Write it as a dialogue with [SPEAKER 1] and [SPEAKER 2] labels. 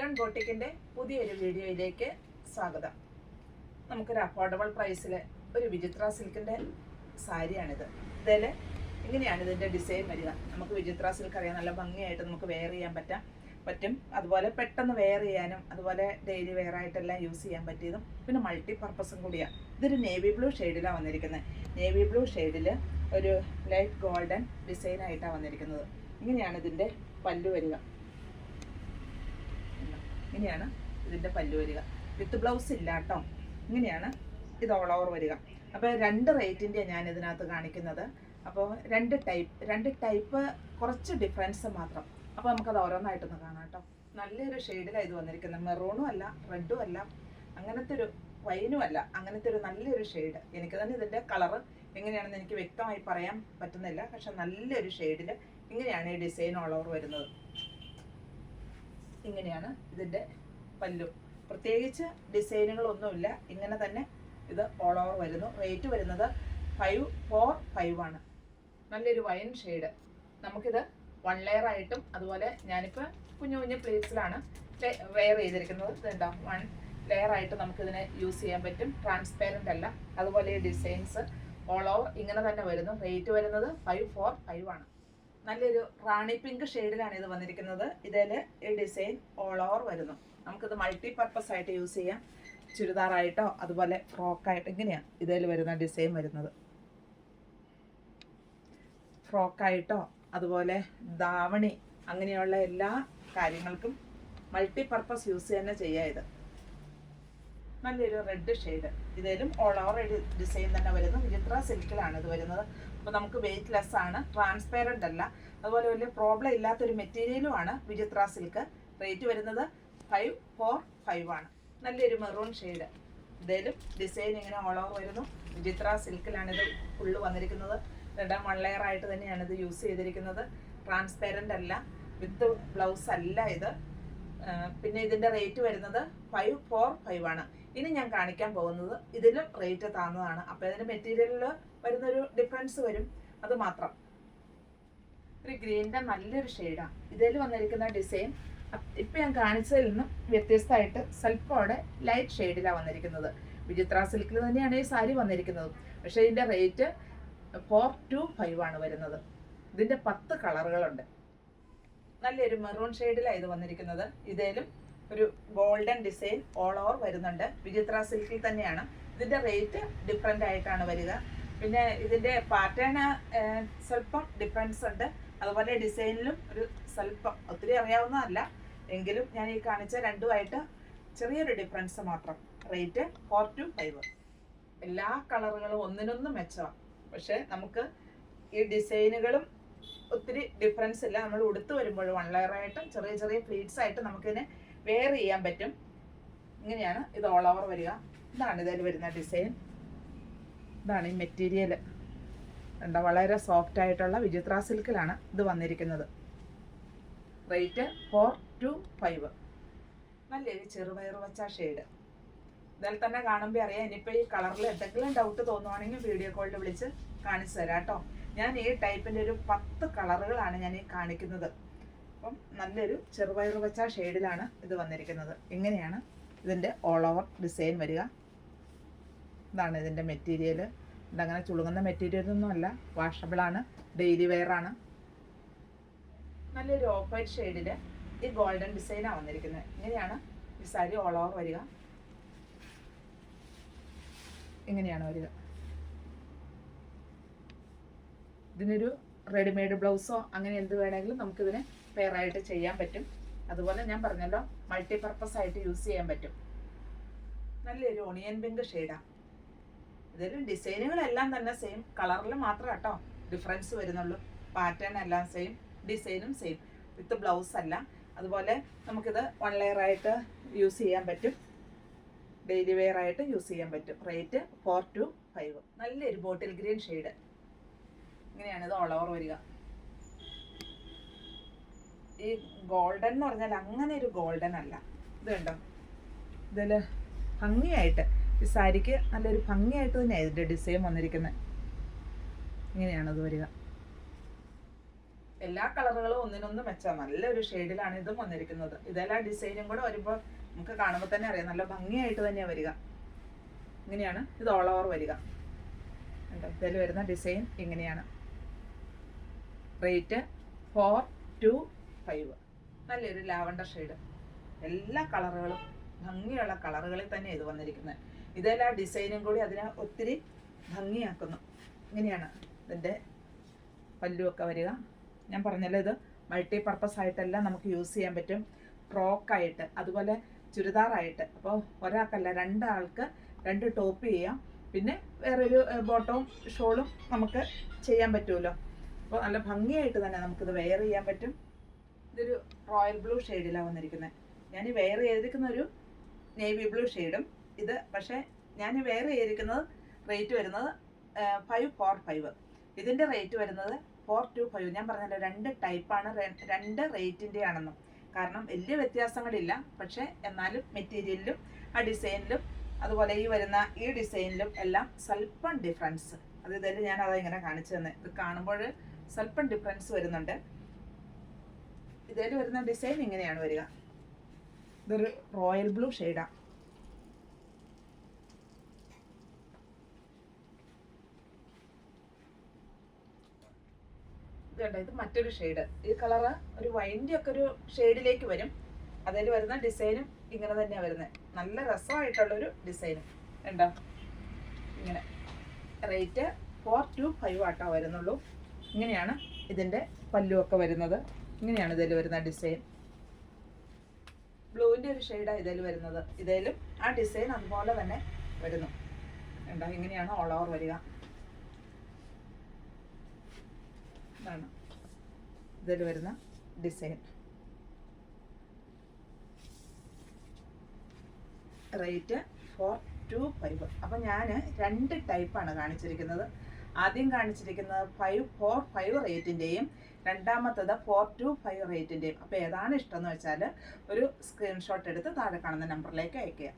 [SPEAKER 1] Leon ബോട്ടിക്കിൻ്റെ പുതിയൊരു വീഡിയോയിലേക്ക് സ്വാഗതം. നമുക്കൊരു അഫോർഡബിൾ പ്രൈസിൽ ഒരു വിചിത്ര സിൽക്കിൻ്റെ സാരിയാണിത്. ഇതിൽ ഇങ്ങനെയാണ് ഇതിൻ്റെ ഡിസൈൻ വരിക. നമുക്ക് വിചിത്ര സിൽക്ക് അറിയാം, നല്ല ഭംഗിയായിട്ട് നമുക്ക് വെയർ ചെയ്യാൻ പറ്റും. അതുപോലെ പെട്ടെന്ന് വെയർ ചെയ്യാനും അതുപോലെ ഡെയിലി വെയർ ആയിട്ടെല്ലാം യൂസ് ചെയ്യാൻ പറ്റിയതും പിന്നെ മൾട്ടി പർപ്പസും കൂടിയാണ്. ഇതൊരു നേവി ബ്ലൂ ഷെയ്ഡിലാണ് വന്നിരിക്കുന്നത്. നേവി ബ്ലൂ ഷെയ്ഡിൽ ഒരു ലൈറ്റ് ഗോൾഡൻ ഡിസൈനായിട്ടാണ് വന്നിരിക്കുന്നത്. ഇങ്ങനെയാണ് ഇതിൻ്റെ പല്ലു വരിക. ഇങ്ങനെയാണ് ഇതിൻ്റെ പല്ലു വരിക. വിത്ത് ബ്ലൗസ് ഇല്ല കേട്ടോ. ഇങ്ങനെയാണ് ഇത് ഓൾ ഓവർ വരിക. അപ്പോൾ രണ്ട് റേറ്റിൻ്റെയാണ് ഞാൻ ഇതിനകത്ത് കാണിക്കുന്നത്. അപ്പോൾ രണ്ട് ടൈപ്പ് കുറച്ച് ഡിഫറൻസ് മാത്രം. അപ്പോൾ നമുക്കത് ഓരോന്നായിട്ടൊന്ന് കാണാം കേട്ടോ. നല്ലൊരു ഷെയ്ഡിലാണ് ഇത് വന്നിരിക്കുന്നത്. മെറൂണും അല്ല, റെഡും അല്ല, അങ്ങനത്തെ ഒരു വൈനും അല്ല, അങ്ങനത്തെ ഒരു നല്ലൊരു ഷെയ്ഡ്. എനിക്ക് തന്നെ ഇതിൻ്റെ കളറ് എങ്ങനെയാണെന്ന് എനിക്ക് വ്യക്തമായി പറയാൻ പറ്റുന്നില്ല. പക്ഷെ നല്ലൊരു ഷെയ്ഡിൽ ഇങ്ങനെയാണ് ഈ ഡിസൈൻ ഓൾ ഓവർ വരുന്നത്. ഇങ്ങനെയാണ് ഇതിൻ്റെ പല്ലു. പ്രത്യേകിച്ച് ഡിസൈനുകളൊന്നുമില്ല, ഇങ്ങനെ തന്നെ ഇത് ഓൾ ഓവർ വരുന്നു. റേറ്റ് വരുന്നത് 545 ആണ്. നല്ലൊരു വൈൻ ഷെയ്ഡ്. നമുക്കിത് 1 ലെയർ ആയിട്ടും അതുപോലെ ഞാനിപ്പോൾ കുഞ്ഞു കുഞ്ഞു പ്ലേറ്റ്സിലാണ് വെയർ ചെയ്തിരിക്കുന്നത്. ഇതുണ്ടോ, 1 ലെയർ ആയിട്ട് നമുക്കിതിനെ യൂസ് ചെയ്യാൻ പറ്റും. ട്രാൻസ്പെറൻ്റ് അല്ല. അതുപോലെ ഈ ഡിസൈൻസ് ഓൾ ഓവർ ഇങ്ങനെ തന്നെ വരുന്നു. റേറ്റ് വരുന്നത് 545 ആണ്. നല്ലൊരു റാണി പിങ്ക് ഷെയ്ഡിലാണ് ഇത് വന്നിരിക്കുന്നത്. ഇതിൽ ഈ ഡിസൈൻ ഓൾ ഓവർ വരുന്നു. നമുക്കിത് മൾട്ടി പർപ്പസ് ആയിട്ട് യൂസ് ചെയ്യാം. ചുരിദാറായിട്ടോ അതുപോലെ ഫ്രോക്കായിട്ടോ ഇങ്ങനെയാണ് ഇതിൽ വരുന്ന ഡിസൈൻ വരുന്നത്. ഫ്രോക്കായിട്ടോ അതുപോലെ ധാവണി അങ്ങനെയുള്ള എല്ലാ കാര്യങ്ങൾക്കും മൾട്ടി പർപ്പസ് യൂസ് തന്നെ ചെയ്യാം. ഇത് നല്ലൊരു റെഡ് ഷെയ്ഡ്. ഇതിലും ഓൾ ഓവർ ഡിസൈൻ തന്നെ വരുന്നു. വിചിത്ര സിൽക്കിലാണ് ഇത് വരുന്നത്. അപ്പോൾ നമുക്ക് വെയിറ്റ് ലെസ് ആണ്, ട്രാൻസ്പെറൻ്റ് അല്ല, അതുപോലെ വലിയ പ്രോബ്ലം ഇല്ലാത്തൊരു മെറ്റീരിയലുമാണ് വിചിത്ര സിൽക്ക്. റേറ്റ് വരുന്നത് 545 ആണ്. നല്ലൊരു മെറൂൺ ഷെയ്ഡ്. ഇതിലും ഡിസൈൻ ഇങ്ങനെ ഓൾ ഓവർ വരുന്നു. വിചിത്ര സിൽക്കിലാണിത് ഫുള്ള് വന്നിരിക്കുന്നത്. 1 ലെയർ ആയിട്ട് തന്നെയാണ് ഇത് യൂസ് ചെയ്തിരിക്കുന്നത്. ട്രാൻസ്പെറൻ്റ് അല്ല, വിത്ത് ബ്ലൗസ് അല്ല ഇത്. പിന്നെ ഇതിൻ്റെ റേറ്റ് വരുന്നത് 545 ആണ്. ഇനി ഞാൻ കാണിക്കാൻ പോകുന്നത് ഇതിലും റേറ്റ് താന്നതാണ്. അപ്പോൾ ഇതിൻ്റെ മെറ്റീരിയലിൽ വരുന്നൊരു ഡിഫറൻസ് വരും, അത് മാത്രം. ഒരു ഗ്രീനിൻ്റെ നല്ലൊരു ഷെയ്ഡാണ് ഇതിൽ വന്നിരിക്കുന്ന ഡിസൈൻ. ഇപ്പം ഞാൻ കാണിച്ചതിൽ നിന്നും വ്യത്യസ്തമായിട്ട് സ്വല്പമോടെ ലൈറ്റ് ഷെയ്ഡിലാണ് വന്നിരിക്കുന്നത്. വിചിത്ര സിൽക്കിൽ തന്നെയാണ് ഈ സാരി വന്നിരിക്കുന്നത്. പക്ഷേ ഇതിൻ്റെ റേറ്റ് 425 ആണ് വരുന്നത്. ഇതിൻ്റെ 10 കളറുകളുണ്ട്. നല്ലൊരു മെറൂൺ ഷെയ്ഡിലാണ് ഇത് വന്നിരിക്കുന്നത്. ഇതിലും ഒരു ഗോൾഡൻ ഡിസൈൻ ഓൾ ഓവർ വരുന്നുണ്ട്. വിചിത്ര സിൽക്കിൽ തന്നെയാണ്. ഇതിൻ്റെ റേറ്റ് ഡിഫറെൻ്റ് ആയിട്ടാണ് വരിക. പിന്നെ ഇതിൻ്റെ പാറ്റേൺ സ്വല്പം ഡിഫറൻസ് ഉണ്ട്. അതുപോലെ ഡിസൈനിലും ഒരു സ്വല്പം, ഒത്തിരി അറിയാവുന്നതല്ല എങ്കിലും ഞാൻ ഈ കാണിച്ച രണ്ടുമായിട്ട് ചെറിയൊരു ഡിഫറൻസ് മാത്രം. റേറ്റ് 425. എല്ലാ കളറുകളും ഒന്നിനൊന്നും മെച്ചമാണ്. പക്ഷേ നമുക്ക് ഈ ഡിസൈനുകളും ഒത്തിരി ഡിഫറൻസ് ഇല്ല. നമ്മൾ ഉടുത്ത് വരുമ്പോൾ 1 ലെയർ ആയിട്ടും ചെറിയ ചെറിയ പ്ലീറ്റ്സ് ആയിട്ട് നമുക്കിതിനെ വെയർ ചെയ്യാൻ പറ്റും. ഇങ്ങനെയാണ് ഇത് ഓൾ ഓവർ വരിക. ഇതാണ് ഇതിൽ വരുന്ന ഡിസൈൻ. ഇതാണ് ഈ മെറ്റീരിയൽ. എന്താ, വളരെ സോഫ്റ്റ് ആയിട്ടുള്ള വിചിത്ര സിൽക്കിലാണ് ഇത് വന്നിരിക്കുന്നത്. റേറ്റ് 425. നല്ലൊരു ചെറുപയർ വച്ച ഷെയ്ഡ്. ഇതിൽ തന്നെ കാണുമ്പോൾ അറിയാം. ഇനിയിപ്പോൾ ഈ കളറിൽ എന്തെങ്കിലും ഡൗട്ട് തോന്നുവാണെങ്കിൽ വീഡിയോ കോളിൽ വിളിച്ച് കാണിച്ചു തരാം കേട്ടോ. ഞാൻ ഈ ടൈപ്പിൻ്റെ ഒരു 10 കളറുകളാണ് ഞാൻ ഈ കാണിക്കുന്നത്. അപ്പം നല്ലൊരു ചെറുപയർ വച്ച ഷെയ്ഡിലാണ് ഇത് വന്നിരിക്കുന്നത്. ഇങ്ങനെയാണ് ഇതിൻ്റെ ഓൾ ഓവർ ഡിസൈൻ വരിക. ഇതാണ് ഇതിൻ്റെ മെറ്റീരിയൽ. ഇതങ്ങനെ ചുളുങ്ങുന്ന മെറ്റീരിയലൊന്നും അല്ല, വാഷബിളാണ്, ഡെയിലി വെയറാണ്. നല്ലൊരു ഓഫ് വൈറ്റ് ഷെയ്ഡിൽ ഈ ഗോൾഡൻ ഡിസൈനാണ് വന്നിരിക്കുന്നത്. ഇങ്ങനെയാണ് ഈ സാരി ഓൾ ഓവർ വരിക. ഇങ്ങനെയാണ് വരിക. ഇതിനൊരു റെഡിമെയ്ഡ് ബ്ലൗസോ അങ്ങനെ എന്ത് വേണമെങ്കിലും നമുക്കിതിനെ പെയറായിട്ട് ചെയ്യാൻ പറ്റും. അതുപോലെ ഞാൻ പറഞ്ഞല്ലോ, മൾട്ടി പർപ്പസ് ആയിട്ട് യൂസ് ചെയ്യാൻ പറ്റും. നല്ലൊരു ഓണിയൻ പിങ്ക് ഷെയ്ഡാണ്. ഇതിലും ഡിസൈനുകളെല്ലാം തന്നെ സെയിം, കളറിൽ മാത്രം കേട്ടോ ഡിഫറൻസ് വരുന്നുള്ളൂ. പാറ്റേൺ എല്ലാം സെയിം, ഡിസൈനും സെയിം, വിത്ത് ബ്ലൗസ് അല്ല. അതുപോലെ നമുക്കിത് 1 ലെയർ ആയിട്ട് യൂസ് ചെയ്യാൻ പറ്റും, ഡെയിലി വെയർ ആയിട്ട് യൂസ് ചെയ്യാൻ പറ്റും. റേറ്റ് 425. നല്ലൊരു ബോട്ടിൽ ഗ്രീൻ ഷെയ്ഡ്. ഇങ്ങനെയാണ് ഇത് ഓൾ ഓവർ വരിക. ഈ ഗോൾഡൻ എന്ന് പറഞ്ഞാൽ അങ്ങനെ ഒരു ഗോൾഡൻ അല്ല. ഇത് കണ്ടോ, ഇതിൽ ഭംഗിയായിട്ട് ഈ സാരിക്ക് നല്ലൊരു ഭംഗിയായിട്ട് തന്നെയാണ് ഇതിൻ്റെ ഡിസൈൻ വന്നിരിക്കുന്നത്. ഇങ്ങനെയാണ് ഇത് വരിക. എല്ലാ കളറുകളും ഒന്നിനൊന്ന് മെച്ചം. നല്ലൊരു ഷെയ്ഡിലാണ് ഇതും വന്നിരിക്കുന്നത്. ഇതെല്ലാം ഡിസൈനും കൂടെ വരുമ്പോൾ നമുക്ക് കാണുമ്പോൾ തന്നെ അറിയാം, നല്ല ഭംഗിയായിട്ട് തന്നെയാണ് വരിക. ഇങ്ങനെയാണ് ഇത് ഓൾ ഓവർ വരിക. ഇതിൽ വരുന്ന ഡിസൈൻ ഇങ്ങനെയാണ്. റേറ്റ് 425. നല്ലൊരു ലാവണ്ടർ ഷെയ്ഡ്. എല്ലാ കളറുകളും ഭംഗിയുള്ള കളറുകളിൽ തന്നെ ഇത് വന്നിരിക്കുന്നത്. ഇതെല്ലാം ഡിസൈനും കൂടി അതിനെ ഒത്തിരി ഭംഗിയാക്കുന്നു. ഇങ്ങനെയാണ് ഇതിൻ്റെ പല്ലുമൊക്കെ വരിക. ഞാൻ പറഞ്ഞല്ലോ, ഇത് മൾട്ടി പർപ്പസ് ആയിട്ടെല്ലാം നമുക്ക് യൂസ് ചെയ്യാൻ പറ്റും. ഫ്രോക്കായിട്ട്, അതുപോലെ ചുരിദാറായിട്ട്. അപ്പോൾ ഒരാൾക്കല്ല, രണ്ടാൾക്ക് 2 ടോപ്പ് ചെയ്യാം. പിന്നെ വേറൊരു ബോട്ടവും ഷോളും നമുക്ക് ചെയ്യാൻ പറ്റുമല്ലോ. അപ്പോൾ നല്ല ഭംഗിയായിട്ട് തന്നെ നമുക്കിത് വെയർ ചെയ്യാൻ പറ്റും. ഇതൊരു റോയൽ ബ്ലൂ ഷെയ്ഡിലാണ് വന്നിരിക്കുന്നത്. ഞാൻ വെയർ ചെയ്തിരിക്കുന്ന ഒരു നേവി ബ്ലൂ ഷെയ്ഡും. ഇത് പക്ഷേ ഞാൻ വെയർ ചെയ്തിരിക്കുന്നത് റേറ്റ് വരുന്നത് 545. ഇതിൻ്റെ റേറ്റ് വരുന്നത് 425. ഞാൻ പറഞ്ഞല്ലോ 2 ടൈപ്പാണ്, 2 റേറ്റിൻ്റെ ആണെന്നും. കാരണം വലിയ വ്യത്യാസങ്ങളില്ല, പക്ഷേ എന്നാലും മെറ്റീരിയലിലും ആ ഡിസൈനിലും അതുപോലെ ഈ വരുന്ന ഈ ഡിസൈനിലും എല്ലാം സ്വല്പം ഡിഫറൻസ്. അത് ഇതിൽ ഞാൻ ഇങ്ങനെ കാണിച്ചു തന്നെ. ഇത് കാണുമ്പോൾ സ്വല്പം ഡിഫറൻസ് വരുന്നുണ്ട്. ഇതിൽ വരുന്ന ഡിസൈൻ ഇങ്ങനെയാണ് വരിക. ഇതൊരു റോയൽ ബ്ലൂ ഷെയ്ഡാണ്. ഇതുണ്ട്, ഇത് മറ്റൊരു ഷെയ്ഡ്. ഈ കളറ് ഒരു വൈൻ്റെ ഒക്കെ ഒരു ഷെയ്ഡിലേക്ക് വരും. അതിൽ വരുന്ന ഡിസൈനും ഇങ്ങനെ തന്നെയാണ് വരുന്നത്. നല്ല രസമായിട്ടുള്ളൊരു ഡിസൈനും ഉണ്ടോ. ഇങ്ങനെ റേറ്റ് 425 ആട്ടോ വരുന്നുള്ളൂ. ഇങ്ങനെയാണ് ഇതിൻ്റെ പല്ലുമൊക്കെ വരുന്നത്. ഇങ്ങനെയാണ് ഇതിൽ വരുന്ന ഡിസൈൻ. ബ്ലൂവിൻ്റെ ഒരു ഷെയ്ഡാണ് ഇതിൽ വരുന്നത്. ഇതിലും ആ ഡിസൈൻ അതുപോലെ തന്നെ വരുന്നു. ഉണ്ടോ, ഇങ്ങനെയാണ് ഓൾ ഓവർ വരിക. ഇതാണ് ഇതിൽ വരുന്ന ഡിസൈൻ. റേറ്റ് 425. അപ്പം ഞാൻ 2 ടൈപ്പാണ് കാണിച്ചിരിക്കുന്നത്. ആദ്യം കാണിച്ചിരിക്കുന്നത് 545 റേറ്റിൻ്റെയും രണ്ടാമത്തത് 425 റേറ്റിൻ്റെയും. അപ്പോൾ ഏതാണ് ഇഷ്ടമെന്ന് വെച്ചാൽ ഒരു സ്ക്രീൻഷോട്ട് എടുത്ത് താഴെ കാണുന്ന നമ്പറിലേക്ക് അയയ്ക്കുക.